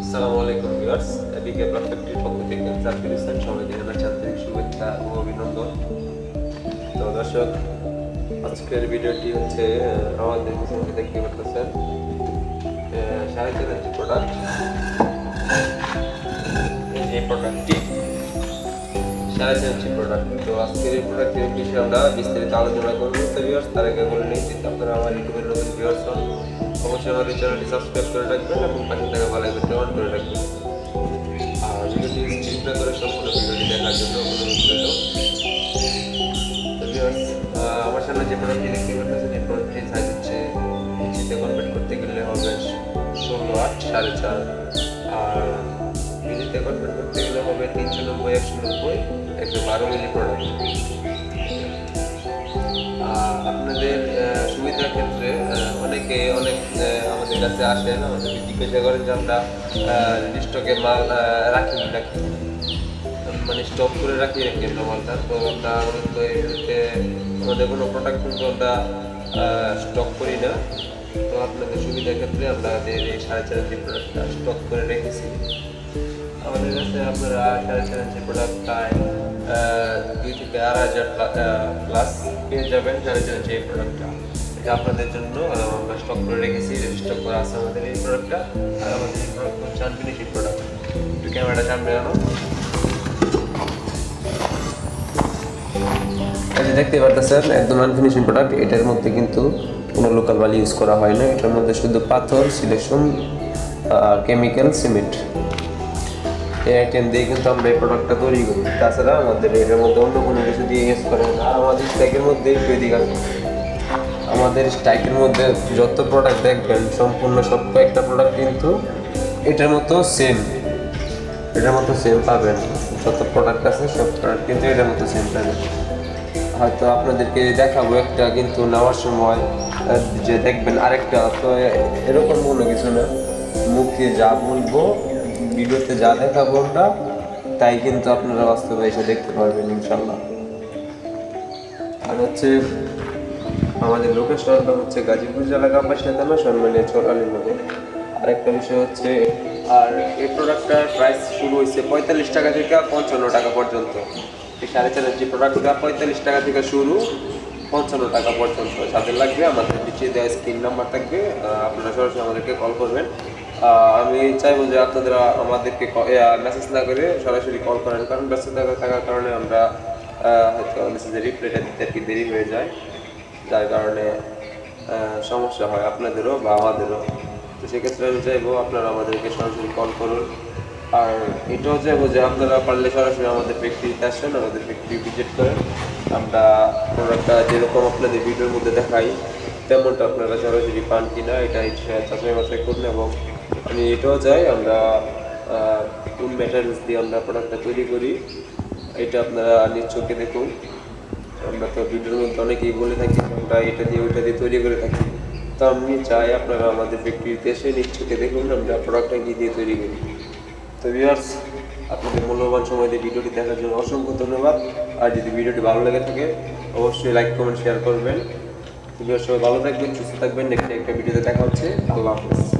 আসসালামু আলাইকুম ভিউয়ার্স, এবিকে প্রফেক্টের পক্ষ থেকে জাকির হোসেন সবাইকে জানাচ্ছি আন্তরিক শুভেচ্ছা ও অভিনন্দন। তো দর্শক, আজকের ভিডিওটি হচ্ছে আমাদের পিছনে দেখতে পাচ্ছেন 4.5 ইঞ্চি প্রোডাক্ট। এই প্রোডাক্টটি 4.5 ইঞ্চি প্রোডাক্ট। তো আজকের এই প্রোডাক্টের বিষয়ে আমরা বিস্তারিত আলোচনা করবো। তো ভিউয়ার্স, তার আগে বলে নিই, যদি আপনারা আমার ইউটিউবের নতুন ভিউয়ার্স হন, অবশ্যই আমার এই চ্যানেলটি সাবস্ক্রাইব করে রাখবেন এবং পাশে থাকা বেল আইকনটি অন করে রাখবেন। আর ভিডিওটি স্কিপ না করে সম্পূর্ণ ভিডিওটি দেখার জন্য অনুরোধ রইল। তো ভিউয়ার্স, আমার সামনে যে প্রোডাক্টটি দেখতে পাচ্ছেন, এই প্রোডাক্টটির সাইজ হচ্ছে ইঞ্চিতে কনভার্ট করতে গেলে হবে 16/8 4.5, আর মিলিতে কনভার্ট করতে গেলে হবে 390 190 112 মিলি প্রোডাক্ট। আপনাদের সুবিধার ক্ষেত্রে অনেকে আমাদের কাছে আসেন, আমাদের জিজ্ঞাসা করেন যে আমরা স্টকে মাল রাখি মানে স্টক করে রাখি কেন মালটা। তো আমরা মূলত এই মুহূর্তে আমাদের কোনো প্রোডাক্ট কিন্তু আমরা স্টক করি না। তো আপনাদের সুবিধার ক্ষেত্রে আমাদের এই 4.5 ইঞ্চি প্রোডাক্টটা স্টক করে রেখেছি। আমাদের কাছে আপনারা 4.5 ইঞ্চি প্রোডাক্ট প্রায় 2 থেকে 2,500 প্লাস পেয়ে যাবেন। 4.5 ইঞ্চি এই প্রোডাক্টটা এটা আপনাদের জন্য আমরা স্টক করে রেখেছি, রেজিস্টার করা আছে আমাদের এই প্রোডাক্টটা। আর আমাদের এই প্রোডাক্ট হচ্ছে আনফিনিশিং প্রোডাক্ট। একটু ক্যামেরাটা সামনে আনো। এই দেখতে পাচ্ছেন একদম আনফিনিশিং প্রোডাক্ট। এটার মধ্যে কিন্তু কোনো লোকাল বালি ইউজ করা হয় না। এটার মধ্যে শুধু পাথর, সিলেকশন আর কেমিক্যাল, সিমেন্ট, এই আইটেম দিয়ে কিন্তু আমরা এই প্রোডাক্টটা তৈরি করি। তাছাড়া আমাদের এটার মধ্যে অন্য কোনো কিছু দিয়ে ইউজ করে না। আর আমাদের স্ট্যাকের মধ্যে বেদিক আছে। আমাদের স্ট্যাকের মধ্যে যত প্রোডাক্ট দেখবেন সম্পূর্ণ সব কয়েকটা প্রোডাক্ট কিন্তু এটার মতো সেম পাবেন। যত প্রোডাক্ট আছে সব প্রোডাক্ট কিন্তু এটার মতো সেম পাবেন। হয়তো আপনাদেরকে দেখাবো একটা, কিন্তু নেওয়ার সময় যে দেখবেন আরেকটা। তো এরকম কোনো কিছু না, মুখে যা বলবো, ভিডিওতে যা দেখাবো আমরা, তাই কিন্তু আপনারা বাস্তবে এসে দেখতে পারবেন ইনশাল্লাহ। আর হচ্ছে আমাদের লোকেশনটা হচ্ছে গাজীপুর জেলা কাপাসিয়া থানা সন্মানীয় চোরালি মোড়ে। আরেকটা বিষয় হচ্ছে, আর এই প্রোডাক্টটার প্রাইস শুরু হয়েছে 45 টাকা থেকে 55 টাকা পর্যন্ত। এই 4.5 ইঞ্চি প্রোডাক্টটা 45 টাকা থেকে শুরু, 55 টাকা পর্যন্ত। যাদের লাগবে আমাদের নিচে দেওয়া স্ক্রিন নাম্বার থাকবে, আপনারা সরাসরি আমাদেরকে কল করবেন। আমি চাইবো যে আপনারা আমাদেরকে মেসেজ না করে সরাসরি কল করেন, কারণ ব্যস্ততা থাকার কারণে আমরা হয়তো মেসেজের রিপ্লাইটা দিতে আর কি দেরি হয়ে যায়, যার কারণে সমস্যা হয় আপনাদেরও বা আমাদেরও। তো সেক্ষেত্রে আমি চাইবো আপনারা আমাদেরকে সরাসরি কল করুন। আর এটাও চাইবো যে আপনারা পারলে সরাসরি আমাদের ফ্যাক্টরিতে আসেন, আমাদের ফ্যাক্টরি ভিজিট করেন। আমরা প্রোডাক্টটা যেরকম আপনাদের ভিডিওর মধ্যে দেখাই তেমনটা আপনারা সরাসরি পান কিনা এটা যাচাই বাছাই করুন। এবং আমি এটাও চাই আমরা কোন ম্যাটেরিয়ালস দিয়ে আমরা প্রোডাক্টটা তৈরি করি এটা আপনারা নিজ চোখে দেখুন। আমরা তো ভিডিওর মধ্যে অনেকেই বলে থাকি আমরা এটা দিয়ে ওইটা দিয়ে তৈরি করে থাকি। তো আমি চাই আপনারা আমাদের ফ্যাক্টরিতে এসে নিজ চোখে দেখুন আমরা প্রোডাক্টটা কী দিয়ে তৈরি করি। তো ভিউয়ার্স, আপনাদের মূল্যবান সময় দিয়ে ভিডিওটি দেখার জন্য অসংখ্য ধন্যবাদ। আর যদি ভিডিওটি ভালো লেগে থাকে অবশ্যই লাইক, কমেন্ট, শেয়ার করবেন। ভিউয়ার্স, সবাই ভালো থাকবেন, সুস্থ থাকবেন। নেক্সট একটা ভিডিওতে দেখা হচ্ছে। আল্লাহ হাফেজ।